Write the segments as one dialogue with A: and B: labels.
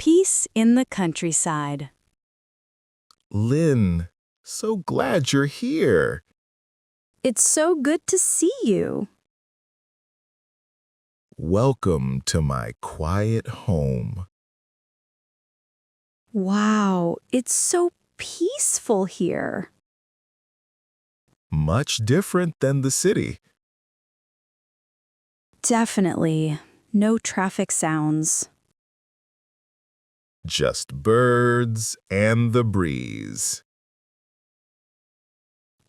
A: Peace in the countryside.
B: Lynn, so glad you're here.
A: It's so good to see you.
B: Welcome to my quiet home.
A: Wow, it's so peaceful here.
B: Much different than the city.
A: Definitely. No traffic sounds.
B: Just birds and the breeze.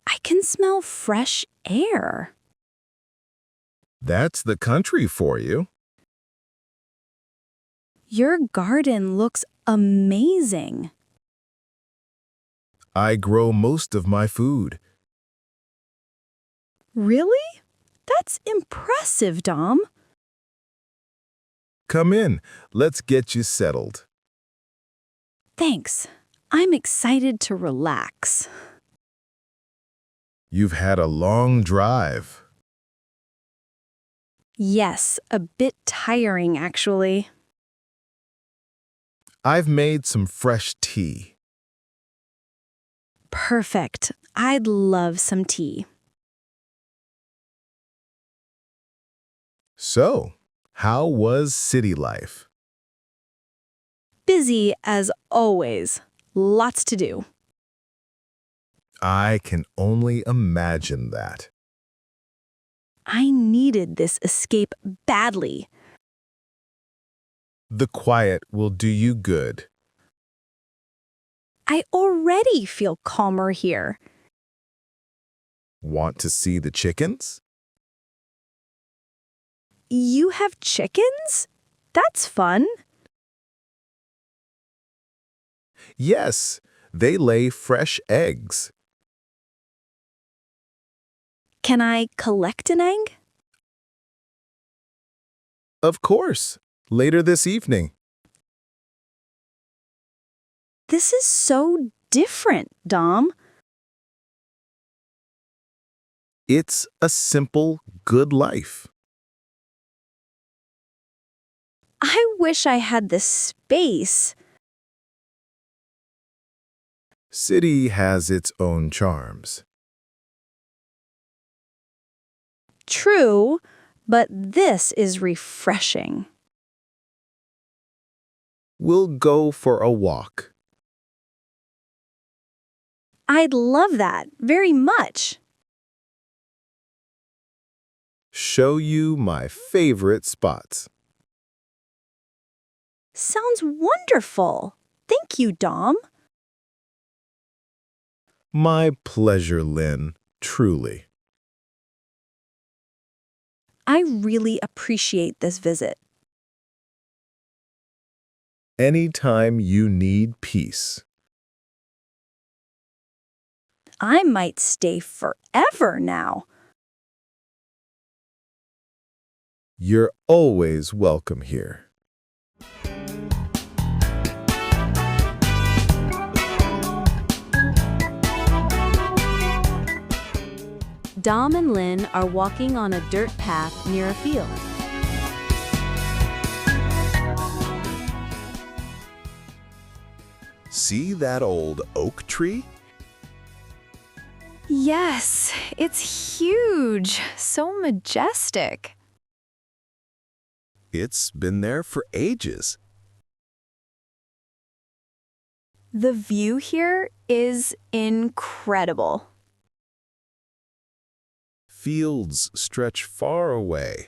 A: I can smell fresh air.
B: That's the country for you.
A: Your garden looks amazing.
B: I grow most of my food.
A: Really? That's impressive, Dom.
B: Come in, let's get you settled.
A: Thanks. I'm excited to relax.
B: You've had a long drive.
A: Yes, a bit tiring, actually.
B: I've made some fresh tea.
A: Perfect. I'd love some tea.
B: So, how was city life?
A: Busy as always. Lots to do.
B: I can only imagine that.
A: I needed this escape badly.
B: The quiet will do you good.
A: I already feel calmer here.
B: Want to see the chickens?
A: You have chickens? That's fun.
B: Yes, they lay fresh eggs.
A: Can I collect an egg?
B: Of course, later this evening.
A: This is so different, Dom.
B: It's a simple, good life.
A: I wish I had the space.
B: City has its own charms.
A: True, but this is refreshing.
B: We'll go for a walk.
A: I'd love that very much.
B: Show you my favorite spots.
A: Sounds wonderful. Thank you, Dom.
B: My pleasure, Lynn, truly.
A: I really appreciate this visit.
B: Anytime you need peace.
A: I might stay forever now.
B: You're always welcome here.
A: Dom and Lynn are walking on a dirt path near a field.
B: See that old oak tree?
C: Yes, it's huge, so majestic.
B: It's been there for ages.
C: The view here is incredible.
B: Fields stretch far away.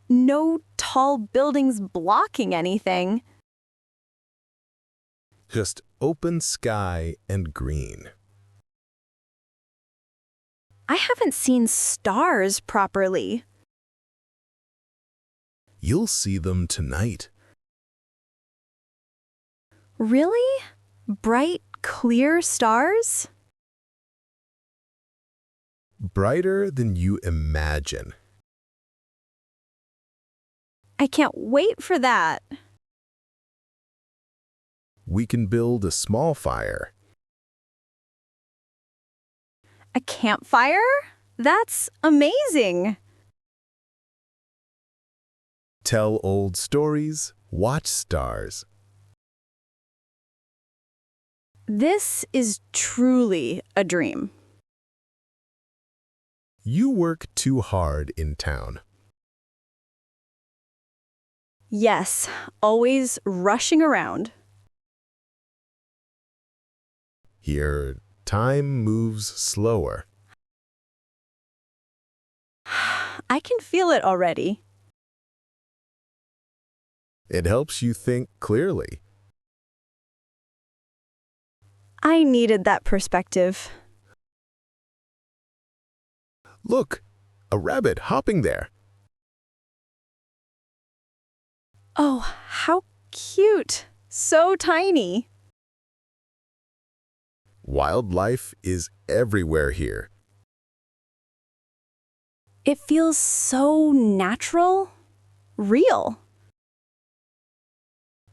C: No tall buildings blocking anything.
B: Just open sky and green.
C: I haven't seen stars properly.
B: You'll see them tonight.
C: Really? Bright, clear stars?
B: Brighter than you imagine.
C: I can't wait for that.
B: We can build a small fire.
C: A campfire? That's amazing.
B: Tell old stories Watch stars.
C: This is truly a dream.
B: You work too hard in town.
C: Yes, always rushing around.
B: Here, time moves slower.
C: I can feel it already.
B: It helps you think clearly.
C: I needed that perspective.
B: Look, a rabbit hopping there.
C: Oh, how cute! So tiny.
B: Wildlife is everywhere here.
C: It feels so natural, real.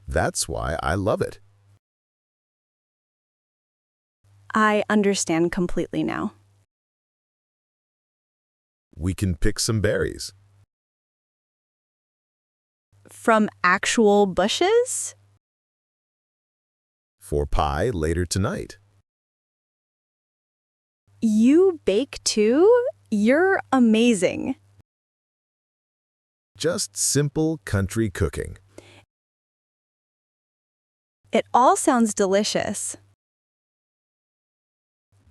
B: That's why I love it.
C: I understand completely now.
B: We can pick some berries.
C: From actual bushes?
B: For pie later tonight.
C: You bake too? You're amazing.
B: Just simple country cooking.
C: It all sounds delicious.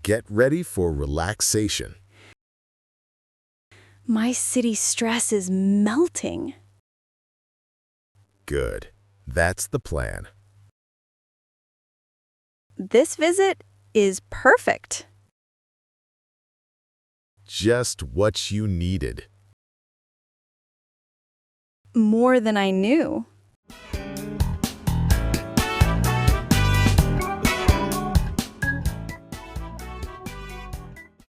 B: Get ready for relaxation.
C: My city stress is melting.
B: Good. That's the plan.
C: This visit is perfect.
B: Just what you needed.
C: More than I knew.